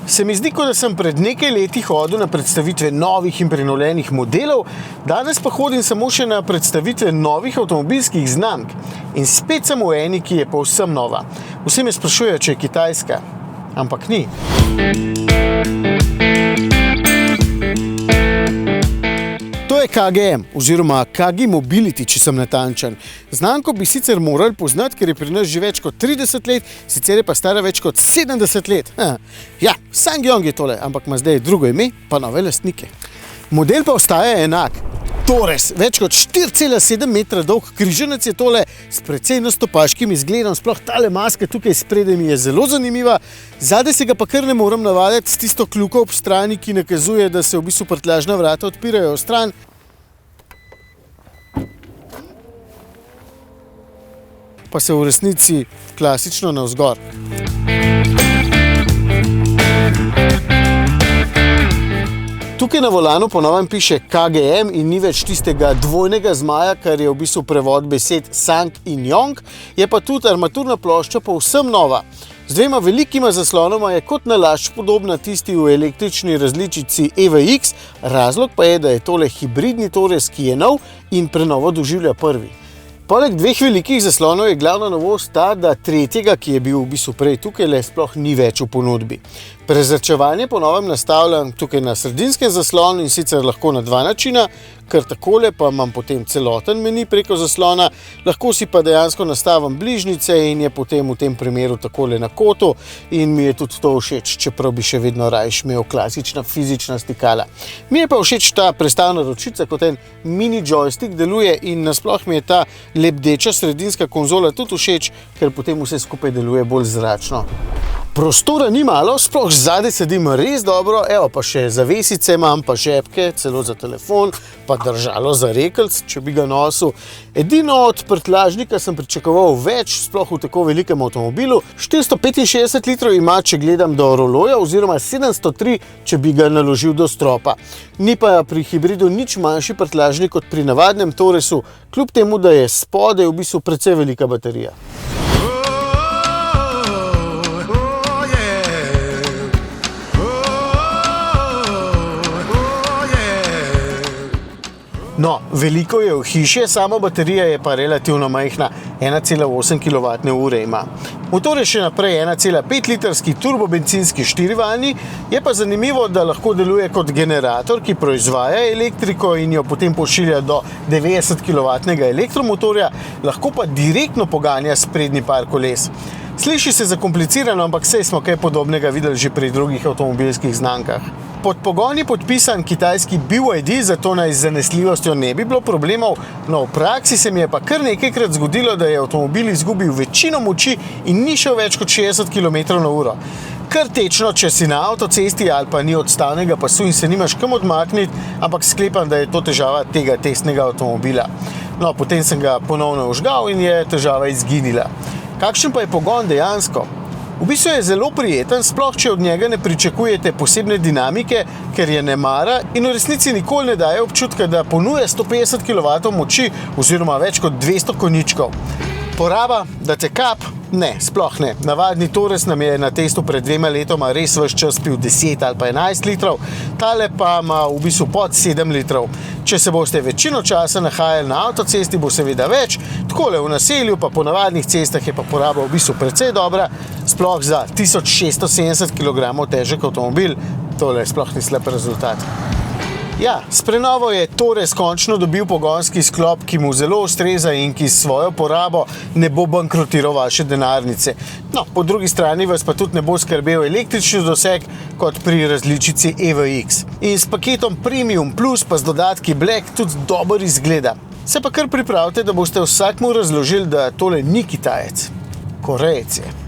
Se mi zdi, kot da sem pred nekaj leti hodil na predstavitve novih in prenovljenih modelov, danes pa hodim samo še na predstavitve novih avtomobilskih znamk. In spet sem v eni, ki je povsem nova. Vsi me sprašujejo, če je kitajska, ampak ni. To je KGM, oziroma KG Mobility, če sem natančen. Znamko bi sicer morali poznati, ker je pri nas že več kot 30 let, sicer je pa stara več kot 70 let. Ja, SsangYong je tole, ampak ima zdaj drugo ime, pa nove lastnike. Model pa ostaja enak. Torres, več kot 4,7 metra dolg križanec je tole s precej nastopaškim izgledom, sploh tale maska tukaj spredaj mi je zelo zanimiva. Zadaj se ga pa kar ne moram navaditi s tisto kljuko ob strani, ki nakazuje, da se v bistvu prtljažna vrata odpirajo v stran. Pa se v resnici klasično navzgor. Tukaj na volanu po novem piše KGM in ni več tistega dvojnega zmaja, kar je v bistvu prevod besed Sang in Yong, je pa tudi armaturna plošča povsem nova. Z dvema velikima zaslonoma je kot nalašč podobna tisti v električni različici EVX, razlog pa je, da je tole hibridni Torres, ki je nov in prenovo doživlja prvi. Poleg dveh velikih zaslonov je glavna novost ta, da tretjega, ki je bil v bistvu prej tukaj, sploh ni več v ponudbi. Prezračevanje po novem nastavljam tukaj na sredinskem zaslonu in sicer lahko na dva načina, ker takole pa imam potem celoten meni preko zaslona, lahko si pa dejansko nastavim bližnjice in je potem v tem primeru takole na kotu in mi je tudi to všeč, čeprav bi še vedno rajš imel klasična fizična stikala. Mi je pa všeč ta prestavna ročica, kot en mini joystick deluje in nasploh mi je ta lebdeča sredinska konzola tudi všeč, ker potem vse skupaj deluje bolj zračno. Prostora ni malo, sploh zadaj sedim res dobro, evo pa še zavesice imam, pa žepke, celo za telefon, pa držalo za rekelc, če bi ga nosil. Edino od prtljažnika sem pričakoval več, sploh v tako velikem avtomobilu. 465 litrov ima, če gledam do roloja, oziroma 703, če bi ga naložil do stropa. Ni pa pri hibridu nič manjši prtljažnik kot pri navadnem Torresu, kljub temu, da je spodaj v bistvu precej velika baterija. No, veliko je v hiši, samo baterija je pa relativno majhna, 1,8 kWh ima. Motor je še naprej 1,5 litrski turbobencinski štirivaljni, je pa zanimivo, da lahko deluje kot generator, ki proizvaja elektriko in jo potem pošilja do 90 kW elektromotorja, lahko pa direktno poganja sprednji par koles. Sliši se zakomplicirano, ampak saj smo kaj podobnega videli že pri drugih avtomobilskih znamkah. Pod pogon je podpisan kitajski BYD, zato naj z zanesljivostjo ne bi bilo problemov, no v praksi se mi je pa kar nekajkrat zgodilo, da je avtomobil izgubil večino moči in ni šel več kot 60 km/h. Kar tečno, če si na avtocesti ali pa ni odstavnega pasu in se nimaš kam odmakniti, ampak sklepam, da je to težava tega testnega avtomobila. No, potem sem ga ponovno vžgal in je težava izginila. Kakšen pa je pogon dejansko? V bistvu je zelo prijeten, sploh če od njega ne pričakujete posebne dinamike, ker je ne mara in v resnici nikoli ne daje občutka, da ponuja 150 kW moči oziroma več kot 200 konjičkov. Poraba, da te kap? Ne, sploh ne. Navadni Torres nam je na testu pred 2 letoma res ves čas pil 10 ali pa 11 litrov, tale pa ima v bistvu pod 7 litrov. Če se boste večino časa nahajali na avtocesti, bo seveda več, takole v naselju pa po navadnih cestah je pa poraba v bistvu precej dobra, sploh za 1670 kg težek avtomobil, tole sploh ni slab rezultat. Ja, s prenovo je Torres končno dobil pogonski sklop, ki mu zelo ustreza in ki s svojo porabo ne bo bankrotiral vaše denarnice. No, po drugi strani vas pa tudi ne bo skrbel električni doseg kot pri različici EVX. In s paketom Premium Plus pa z dodatki Black tudi dobro izgleda. Se pa kar pripravite, da boste vsakmu razložili, da tole ni Kitajec, Korejec je.